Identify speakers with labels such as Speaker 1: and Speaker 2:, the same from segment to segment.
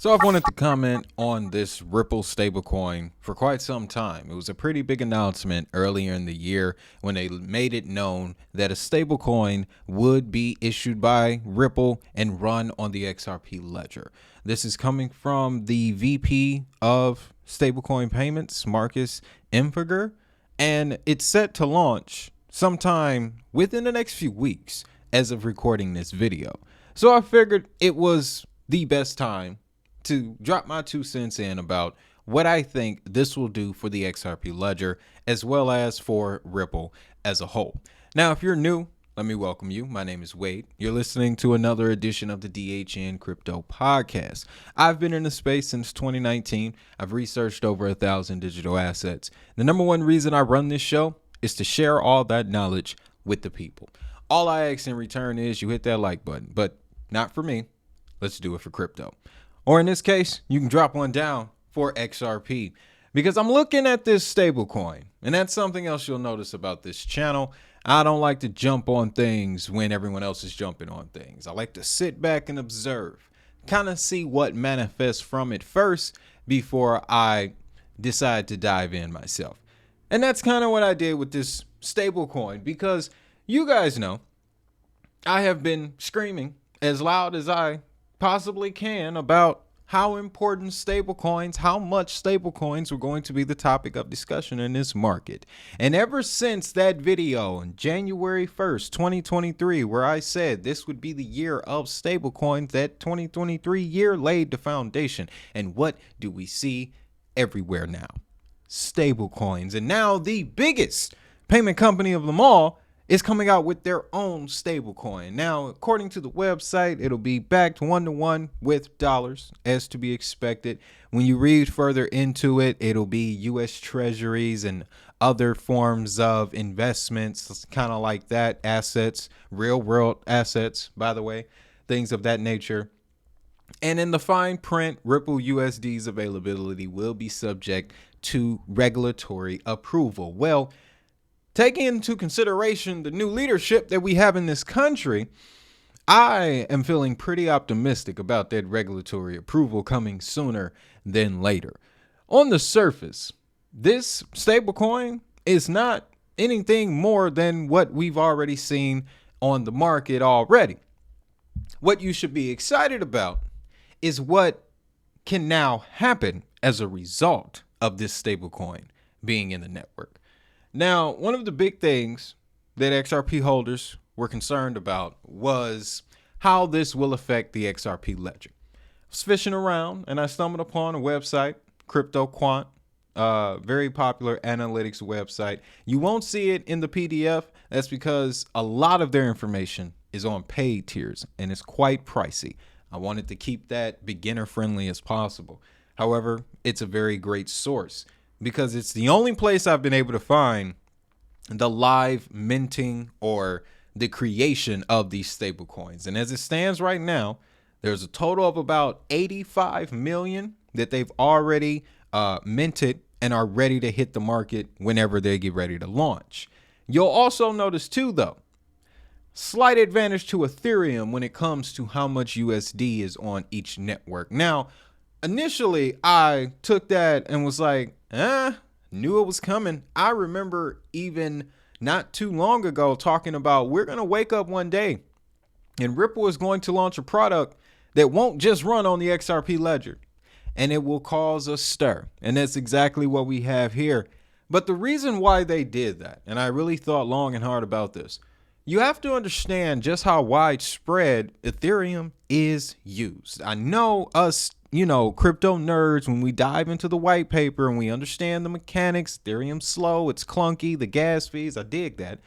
Speaker 1: So I've wanted to comment on this Ripple stablecoin for quite some time. It was a pretty big announcement earlier in the year when they made it known that a stablecoin would be issued by Ripple and run on the XRP ledger. This is coming from the VP of stablecoin payments, Marcus Imperger, and it's set to launch sometime within the next few weeks as of recording this video. So I figured it was the best time to drop my 2 cents in about what I think this will do for the XRP ledger as well as for Ripple as a whole. Now, if you're new, let me welcome you. My name is Wade. You're listening to another edition of the DHN Crypto Podcast. I've been in the space since 2019. I've researched over 1,000 digital assets. The number one reason I run this show is to share all that knowledge with the people. All I ask in return is you hit that like button, but not for me. Let's do it for crypto. Or in this case, you can drop one down for XRP because I'm looking at this stablecoin. And that's something else you'll notice about this channel. I don't like to jump on things when everyone else is jumping on things. I like to sit back and observe, kind of see what manifests from it first before I decide to dive in myself. And that's kind of what I did with this stablecoin because you guys know I have been screaming as loud as I possibly can about how important stablecoins, how much stablecoins were going to be the topic of discussion in this market. And ever since that video on January 1st, 2023, where I said this would be the year of stablecoins, that 2023 year laid the foundation. And what do we see everywhere now? Stablecoins. And now the biggest payment company of them all is coming out with their own stablecoin. Now, according to the website, it'll be backed 1-to-1 with dollars, as to be expected. When you read further into it, it'll be U.S. treasuries and other forms of investments, kind of like that, assets, real world assets, by the way, things of that nature. And in the fine print, Ripple USD's availability will be subject to regulatory approval. Well, taking into consideration the new leadership that we have in this country, I am feeling pretty optimistic about that regulatory approval coming sooner than later. On the surface, this stablecoin is not anything more than what we've already seen on the market already. What you should be excited about is what can now happen as a result of this stablecoin being in the network. Now, one of the big things that XRP holders were concerned about was how this will affect the XRP ledger. I was fishing around and I stumbled upon a website, Crypto Quant, very popular analytics website. You won't see it in the PDF. That's because a lot of their information is on paid tiers and it's quite pricey. I wanted to keep that beginner friendly as possible. However, it's a very great source, because it's the only place I've been able to find the live minting or the creation of these stable coins. And as it stands right now, there's a total of about 85 million that they've already minted and are ready to hit the market whenever they get ready to launch. You'll also notice too, though, slight advantage to Ethereum when it comes to how much USD is on each network. Now, initially, I took that and was like, knew it was coming. I remember even not too long ago talking about we're going to wake up one day and Ripple is going to launch a product that won't just run on the XRP ledger and it will cause a stir. And that's exactly what we have here. But the reason why they did that, and I really thought long and hard about this, you have to understand just how widespread Ethereum is used. I know us, crypto nerds, when we dive into the white paper and we understand the mechanics, Ethereum's slow, it's clunky, the gas fees, I dig that.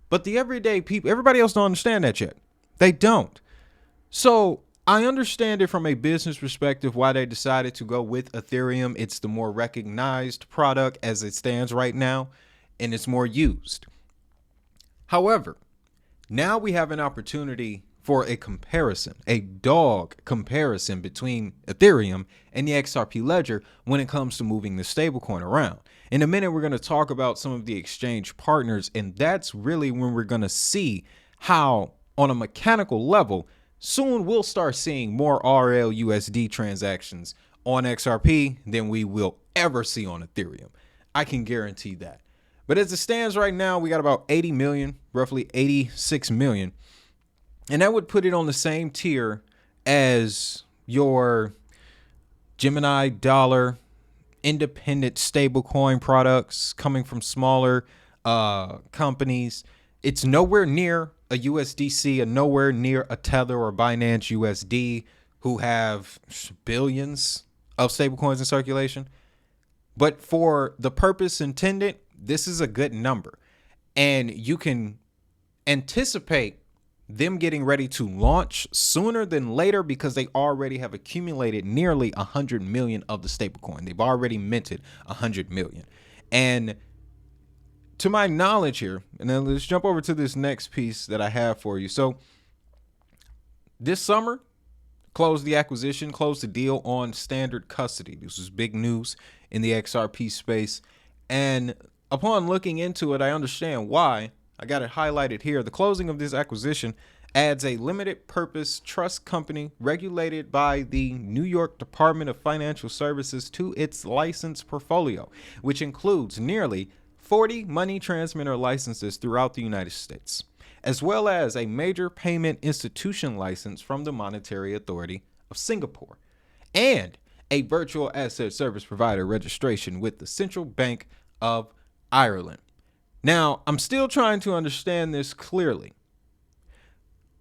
Speaker 1: But the everyday people, everybody else don't understand that yet. They don't. So I understand it from a business perspective why they decided to go with Ethereum. It's the more recognized product as it stands right now, and it's more used. However, now we have an opportunity for a comparison, a dog comparison between Ethereum and the XRP ledger when it comes to moving the stablecoin around. In a minute, we're going to talk about some of the exchange partners, and that's really when we're going to see how, on a mechanical level, soon we'll start seeing more RLUSD transactions on XRP than we will ever see on Ethereum. I can guarantee that. But as it stands right now, we got about 80 million, roughly 86 million. And that would put it on the same tier as your Gemini dollar independent stablecoin products coming from smaller companies. It's nowhere near a USDC and nowhere near a Tether or Binance USD, who have billions of stablecoins in circulation. But for the purpose intended, this is a good number. And you can anticipate them getting ready to launch sooner than later because they already have accumulated nearly 100 million of the stablecoin. They've already minted 100 million. And to my knowledge here, and then let's jump over to this next piece that I have for you. So this summer, closed the acquisition, closed the deal on standard custody. This was big news in the XRP space. And upon looking into it, I understand why. I got it highlighted here. The closing of this acquisition adds a limited purpose trust company regulated by the New York Department of Financial Services to its license portfolio, which includes nearly 40 money transmitter licenses throughout the United States, as well as a major payment institution license from the Monetary Authority of Singapore, and a virtual asset service provider registration with the Central Bank of Ireland. Now, I'm still trying to understand this clearly,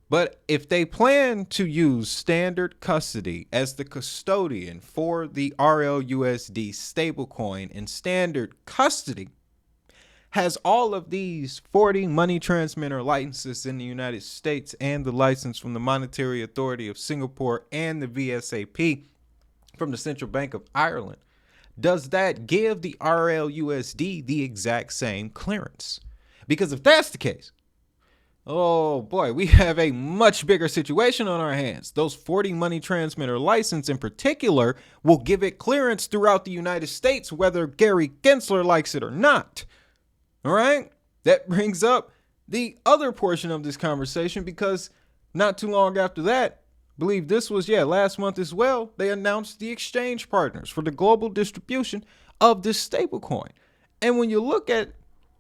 Speaker 1: but if they plan to use standard custody as the custodian for the RLUSD stablecoin, and standard custody has all of these 40 money transmitter licenses in the United States and the license from the Monetary Authority of Singapore and the VSAP from the Central Bank of Ireland, does that give the RLUSD the exact same clearance? Because if that's the case, oh boy, we have a much bigger situation on our hands. Those 40 money transmitter license in particular will give it clearance throughout the United States, whether Gary Gensler likes it or not. All right, that brings up the other portion of this conversation, because not too long after that, I believe this was, last month as well, they announced the exchange partners for the global distribution of this stablecoin. And when you look at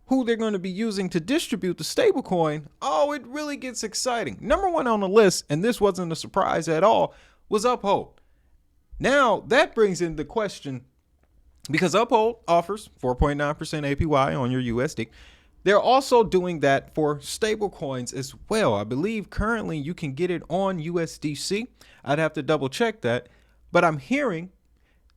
Speaker 1: who they're going to be using to distribute the stablecoin, oh, it really gets exciting. Number one on the list, and this wasn't a surprise at all, was Uphold. Now, that brings in the question, because Uphold offers 4.9% APY on your USD. They're also doing that for stable coins as well. I believe currently you can get it on USDC. I'd have to double check that. But I'm hearing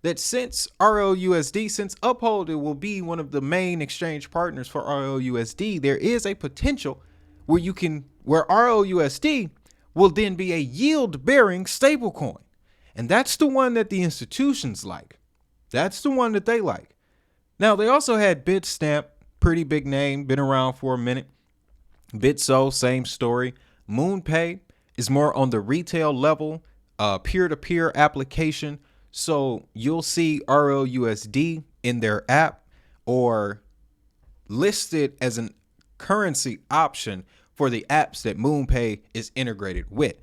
Speaker 1: that since RLUSD, since Uphold it will be one of the main exchange partners for RLUSD, there is a potential where RLUSD will then be a yield-bearing stablecoin. And that's the one that the institutions like. That's the one that they like. Now, they also had Bitstamp, pretty big name, been around for a minute. Bitso, same story. MoonPay is more on the retail level, peer-to-peer application. So you'll see RLUSD in their app or listed as a currency option for the apps that MoonPay is integrated with.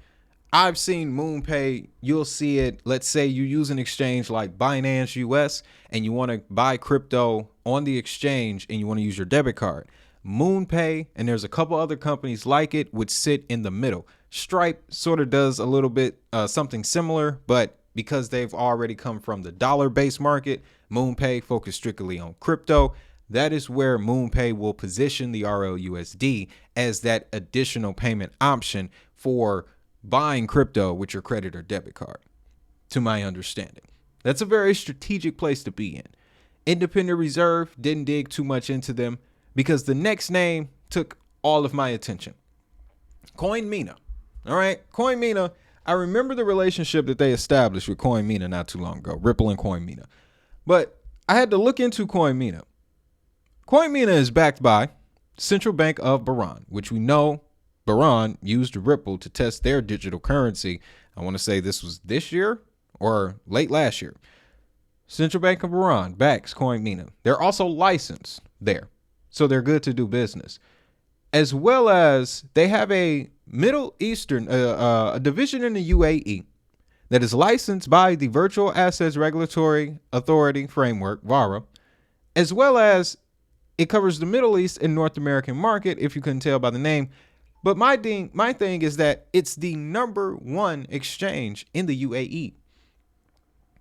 Speaker 1: I've seen MoonPay, you'll see it, let's say you use an exchange like Binance US and you want to buy crypto on the exchange and you want to use your debit card. MoonPay, and there's a couple other companies like it, would sit in the middle. Stripe sort of does a little bit something similar, but because they've already come from the dollar-based market, MoonPay focus strictly on crypto. That is where MoonPay will position the RLUSD as that additional payment option for buying crypto with your credit or debit card, to my understanding. That's a very strategic place to be in. Independent Reserve, didn't dig too much into them because the next name took all of my attention. CoinMina. All right, CoinMina, I remember the relationship that they established with CoinMina not too long ago, Ripple and CoinMina. But I had to look into CoinMina. CoinMina is backed by Central Bank of Bahrain, which we know Bahrain used Ripple to test their digital currency. I want to say this was this year or late last year. Central Bank of Bahrain backs CoinMina. They're also licensed there, so they're good to do business. As well as they have a Middle Eastern, a division in the UAE that is licensed by the Virtual Assets Regulatory Authority Framework, VARA, as well as it covers the Middle East and North American market, if you couldn't tell by the name. But my thing is that it's the number one exchange in the UAE.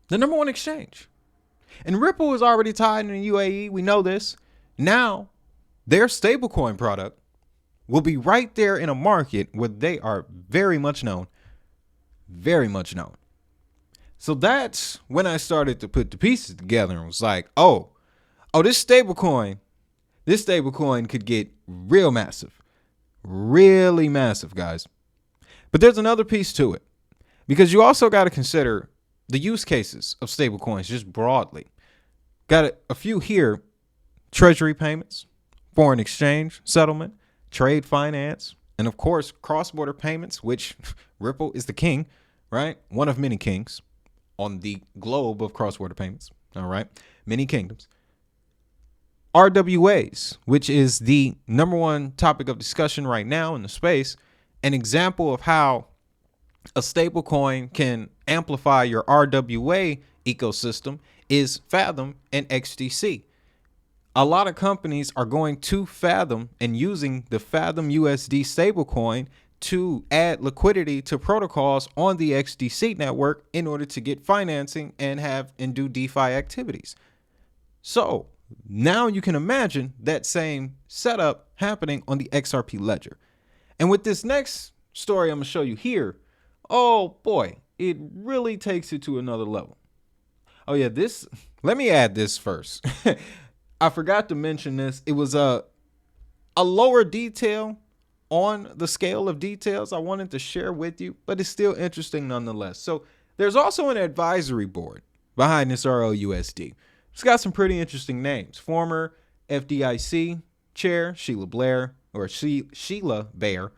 Speaker 1: The number one exchange. And Ripple is already tied in the UAE. We know this. Now, their stablecoin product will be right there in a market where they are very much known. Very much known. So that's when I started to put the pieces together and was like, oh, this stablecoin could get real massive. Really massive, guys. But there's another piece to it, because you also got to consider the use cases of stablecoins just broadly. Got a few here: treasury payments, foreign exchange settlement, trade finance, and of course, cross-border payments, which Ripple is the king, right? One of many kings on the globe of cross-border payments. All right. Many kingdoms. RWAs, which is the number one topic of discussion right now in the space, an example of how a stablecoin can amplify your RWA ecosystem is Fathom and XDC. A lot of companies are going to Fathom and using the Fathom USD stablecoin to add liquidity to protocols on the XDC network in order to get financing and do DeFi activities. So now you can imagine that same setup happening on the XRP ledger. And with this next story I'm going to show you here, oh boy, it really takes it to another level. Oh yeah, let me add this first. I forgot to mention this. It was a lower detail on the scale of details I wanted to share with you, but it's still interesting nonetheless. So there's also an advisory board behind this RLUSD. It's got some pretty interesting names. Former FDIC chair Sheila Bair,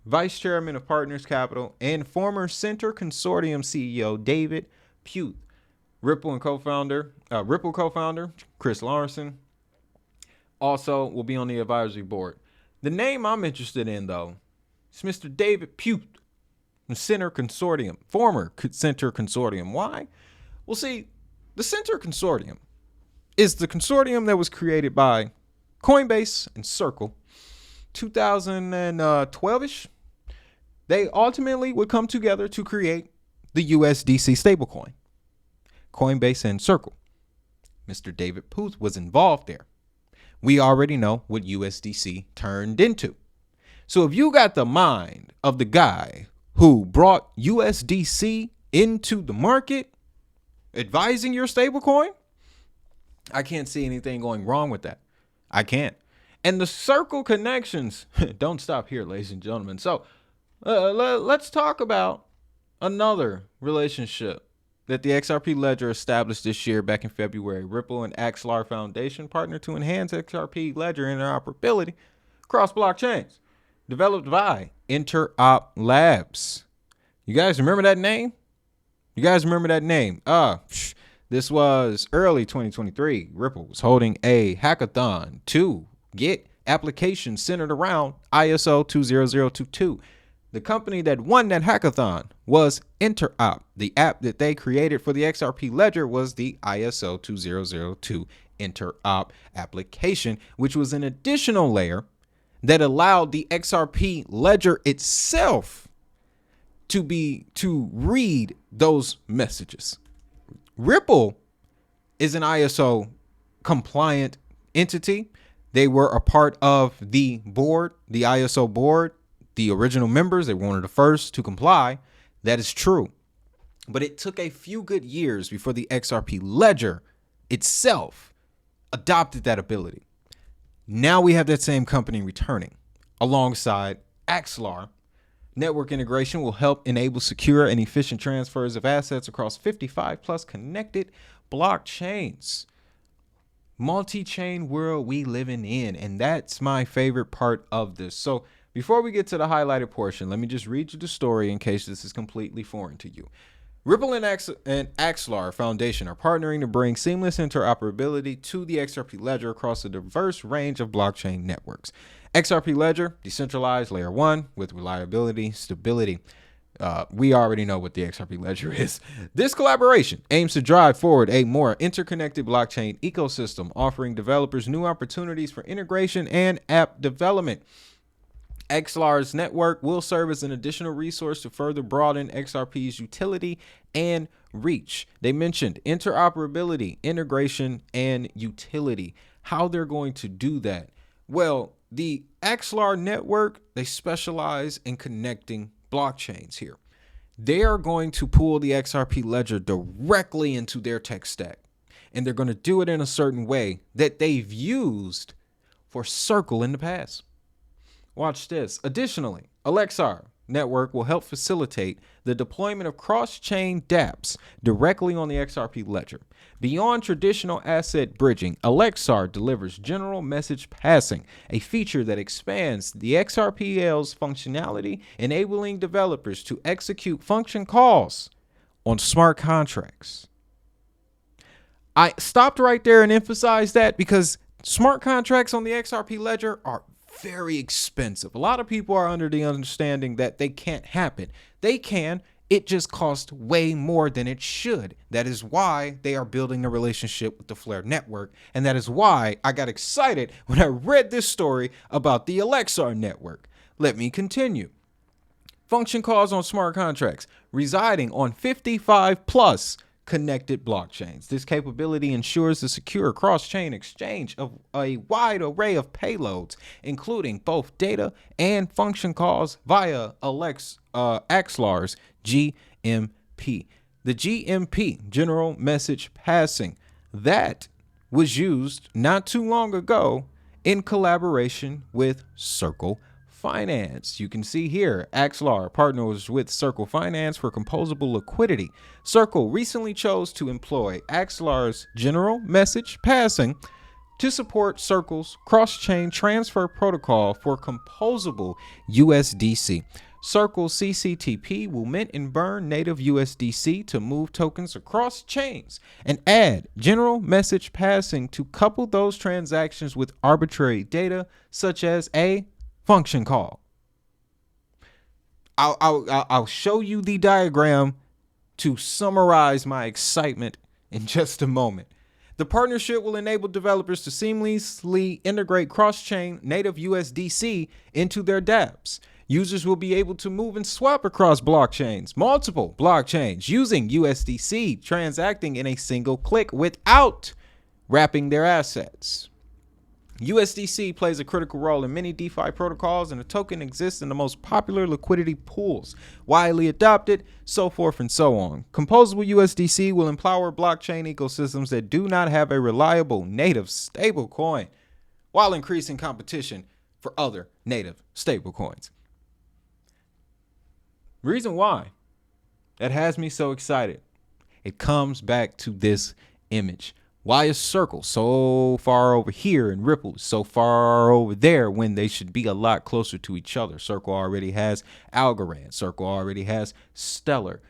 Speaker 1: vice chairman of Partners Capital, and former Center Consortium CEO David Puth. Ripple co-founder Chris Larson also will be on the advisory board. The name I'm interested in, though, is Mr. David Puth, the Center Consortium, former Center Consortium. Why? Well, see, the Center Consortium is the consortium that was created by Coinbase and Circle 2012-ish. They ultimately would come together to create the USDC stablecoin. Coinbase and Circle. Mr. David Puth was involved there. We already know what USDC turned into. So if you got the mind of the guy who brought USDC into the market, advising your stablecoin, I can't see anything going wrong with that. I can't. And the Circle connections don't stop here, ladies and gentlemen. So let's talk about another relationship that the XRP Ledger established this year back in February. Ripple and Axar Foundation partnered to enhance XRP Ledger interoperability across blockchains. Developed by Interop Labs. You guys remember that name? This was early 2023. Ripple was holding a hackathon to get applications centered around ISO 20022. The company that won that hackathon was Interop. The app that they created for the XRP Ledger was the ISO 2002 Interop application, which was an additional layer that allowed the XRP Ledger itself to read those messages. Ripple is an ISO compliant entity. They were a part of the board, the ISO board, the original members. They were one of the first to comply. That is true. But it took a few good years before the XRP Ledger itself adopted that ability. Now we have that same company returning alongside Axar. Network integration will help enable secure and efficient transfers of assets across 55 plus connected blockchains. Multi-chain world we living in, and that's my favorite part of this. So before we get to the highlighted portion, let me just read you the story in case this is completely foreign to you. Ripple and Axar Foundation are partnering to bring seamless interoperability to the XRP Ledger across a diverse range of blockchain networks. XRP Ledger, decentralized layer 1 with reliability, stability. We already know what the XRP Ledger is. This collaboration aims to drive forward a more interconnected blockchain ecosystem, offering developers new opportunities for integration and app development. Axar Network will serve as an additional resource to further broaden XRP's utility and reach. They mentioned interoperability, integration, and utility. How they're going to do that? Well, the Axar Network, they specialize in connecting blockchains here. They are going to pull the XRP ledger directly into their tech stack, and they're going to do it in a certain way that they've used for Circle in the past. Watch this. Additionally, Axar Network will help facilitate the deployment of cross-chain dApps directly on the XRP ledger. Beyond traditional asset bridging, Axar delivers general message passing, a feature that expands the XRPL's functionality, enabling developers to execute function calls on smart contracts. I stopped right there and emphasized that because smart contracts on the XRP ledger are very expensive. A lot of people are under the understanding that they can't happen. They can. It just costs way more than it should. That is why they are building a relationship with the Flare network. And that is why I got excited when I read this story about the Axar network. Let me continue. Function calls on smart contracts residing on 55 plus connected blockchains. This capability ensures the secure cross-chain exchange of a wide array of payloads, including both data and function calls via Axar's GMP. The GMP, General Message Passing, that was used not too long ago in collaboration with Circle Finance. You can see here, Axar partners with Circle Finance for composable liquidity. Circle recently chose to employ Axar's general message passing to support Circle's cross-chain transfer protocol for composable USDC. Circle CCTP will mint and burn native USDC to move tokens across chains and add general message passing to couple those transactions with arbitrary data such as a function call. I'll show you the diagram to summarize my excitement in just a moment. The partnership will enable developers to seamlessly integrate cross-chain native USDC into their dApps. Users will be able to move and swap across blockchains, multiple blockchains, using USDC, transacting in a single click without wrapping their assets. USDC plays a critical role in many DeFi protocols, and the token exists in the most popular liquidity pools, widely adopted, so forth and so on. Composable USDC will empower blockchain ecosystems that do not have a reliable native stablecoin, while increasing competition for other native stablecoins. Reason why that has me so excited, it comes back to this image. Why is Circle so far over here and Ripple so far over there when they should be a lot closer to each other? Circle already has Algorand. Circle already has Stellar.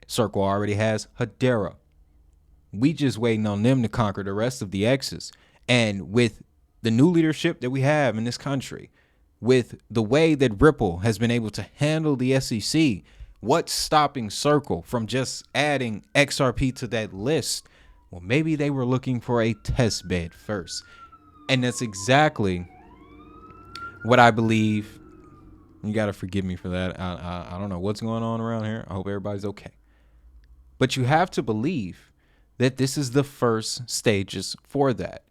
Speaker 1: Circle already has Hedera. We just waiting on them to conquer the rest of the X's. And with the new leadership that we have in this country, with the way that Ripple has been able to handle the SEC, what's stopping Circle from just adding XRP to that list? Well, maybe they were looking for a test bed first. And that's exactly what I believe. You got to forgive me for that. I don't know what's going on around here. I hope everybody's okay. But you have to believe that this is the first stages for that.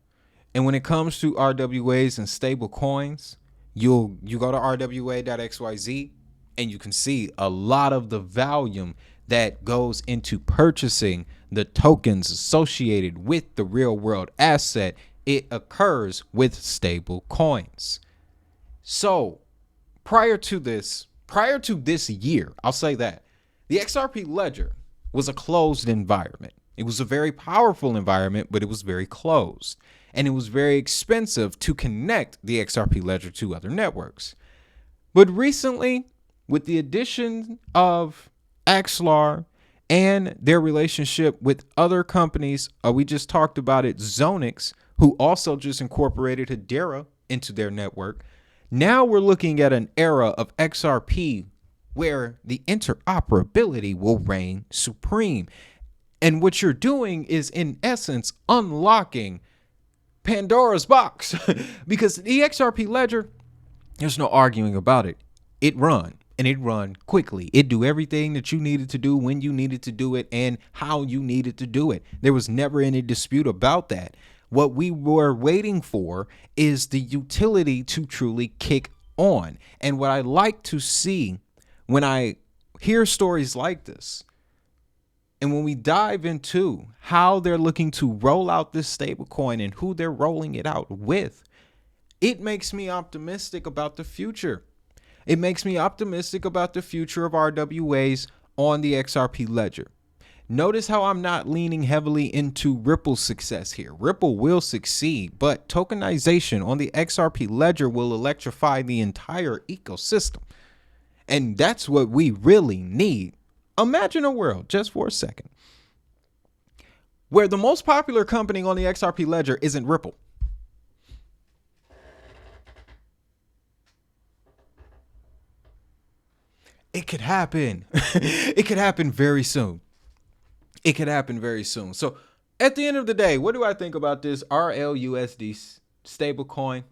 Speaker 1: And when it comes to RWAs and stable coins, you go to rwa.xyz and you can see a lot of the volume that goes into purchasing the tokens associated with the real world asset. It occurs with stable coins. So prior to this year, I'll say that the XRP ledger was a closed environment. It was a very powerful environment, but it was very closed. And it was very expensive to connect the XRP ledger to other networks. But recently, with the addition of Axar and their relationship with other companies, we just talked about it, Zonix, who also just incorporated Hedera into their network. Now we're looking at an era of XRP where the interoperability will reign supreme. And what you're doing is, in essence, unlocking Pandora's box because the XRP ledger, there's no arguing about it. It run, and it run quickly. It do everything that you needed to do when you needed to do it and how you needed to do it. There was never any dispute about that. What we were waiting for is the utility to truly kick on. And what I like to see when I hear stories like this, and when we dive into how they're looking to roll out this stablecoin and who they're rolling it out with, it makes me optimistic about the future. It makes me optimistic about the future of RWAs on the XRP ledger. Notice how I'm not leaning heavily into Ripple's success here. Ripple will succeed, but tokenization on the XRP ledger will electrify the entire ecosystem. And that's what we really need. Imagine a world, just for a second, where the most popular company on the XRP ledger isn't Ripple. It could happen. It could happen very soon. It could happen very soon. So at the end of the day, what do I think about this RLUSD stablecoin?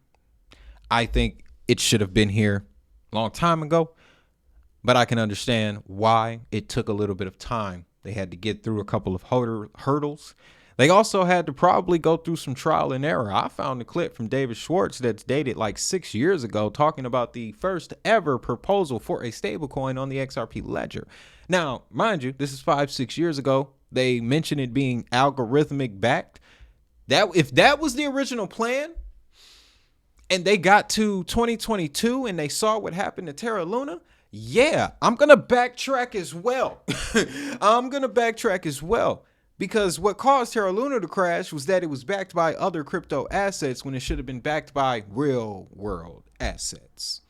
Speaker 1: I think it should have been here a long time ago, but I can understand why it took a little bit of time. They had to get through a couple of hurdles. They also had to probably go through some trial and error. I found a clip from David Schwartz that's dated like 6 years ago talking about the first ever proposal for a stablecoin on the XRP ledger. Now, mind you, this is 5-6 years ago. They mentioned it being algorithmic backed. If that was the original plan and they got to 2022 and they saw what happened to Terra Luna, yeah, I'm going to backtrack as well. I'm going to backtrack as well. Because what caused Terra Luna to crash was that it was backed by other crypto assets when it should have been backed by real world assets.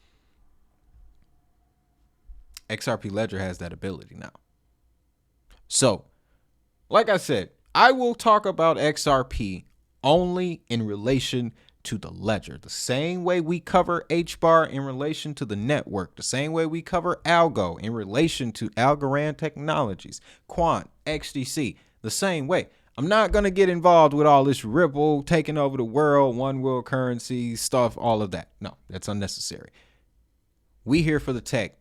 Speaker 1: XRP Ledger has that ability now. So, like I said, I will talk about XRP only in relation to the ledger. The same way we cover HBAR in relation to the network. The same way we cover Algo in relation to Algorand Technologies, Quant, XDC. The same way. I'm not going to get involved with all this Ripple taking over the world, one world currency stuff, all of that. No, that's unnecessary. We here for the tech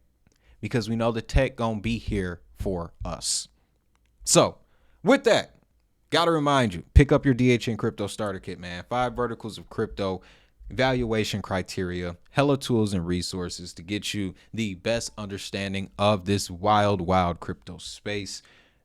Speaker 1: because we know the tech going to be here for us. So with that, got to remind you, pick up your DHN Crypto Starter Kit, man. 5 verticals of crypto, evaluation criteria, hella tools and resources to get you the best understanding of this wild, wild crypto space.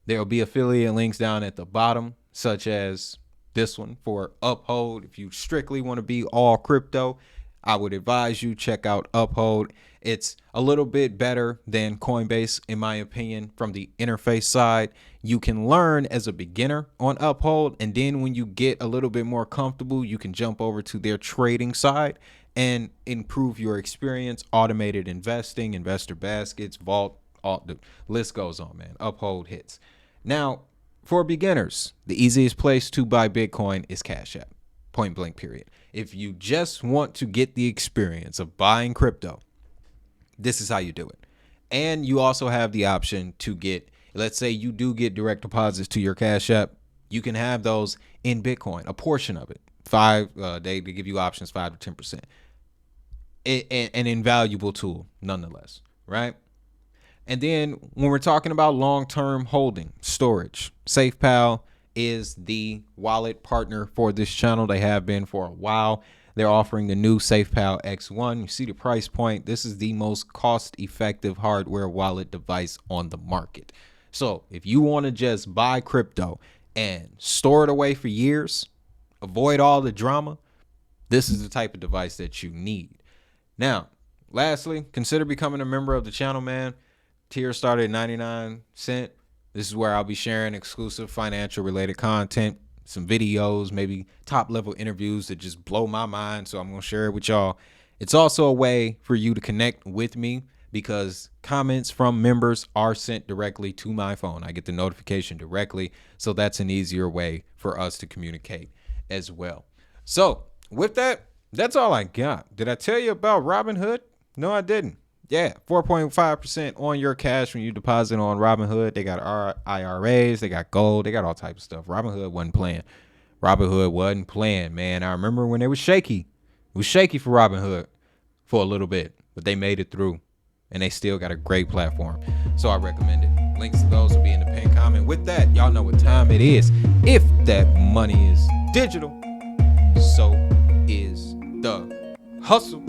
Speaker 1: There'll be affiliate links down at the bottom, such as this one for Uphold. If you strictly want to be all crypto, I would advise you check out Uphold. It's a little bit better than Coinbase, in my opinion, from the interface side. You can learn as a beginner on Uphold, and then when you get a little bit more comfortable, you can jump over to their trading side and improve your experience. Automated investing, investor baskets, vault, all the list goes on, man. Uphold hits. Now, for beginners, the easiest place to buy Bitcoin is Cash App. Point blank, period. If you just want to get the experience of buying crypto, this is how you do it. And you also have the option to get, let's say you do get direct deposits to your Cash App, you can have those in Bitcoin, a portion of it. They give you options 5 to 10%. An invaluable tool, nonetheless, right? And then when we're talking about long-term holding, storage, SafePal is the wallet partner for this channel. They have been for a while. They're offering the new SafePal X1. You see the price point. This is the most cost-effective hardware wallet device on the market. So if you want to just buy crypto and store it away for years, avoid all the drama, this is the type of device that you need. Now, lastly, consider becoming a member of the channel, man. Tier started at 99 cents. This is where I'll be sharing exclusive financial related content, some videos, maybe top level interviews that just blow my mind. So I'm going to share it with y'all. It's also a way for you to connect with me because comments from members are sent directly to my phone. I get the notification directly. So that's an easier way for us to communicate as well. So with that, That's all I got. Did I tell you about Robinhood? No, I didn't. Yeah, 4.5% on your cash when you deposit on Robinhood. They got IRAs, they got gold, they got all types of stuff. Robinhood wasn't playing, man. I remember when it was shaky. It was shaky for Robinhood for a little bit, but they made it through, and they still got a great platform. So I recommend it. Links to those will be in the pinned comment. With that, y'all know what time it is. If that money is digital, so is the hustle.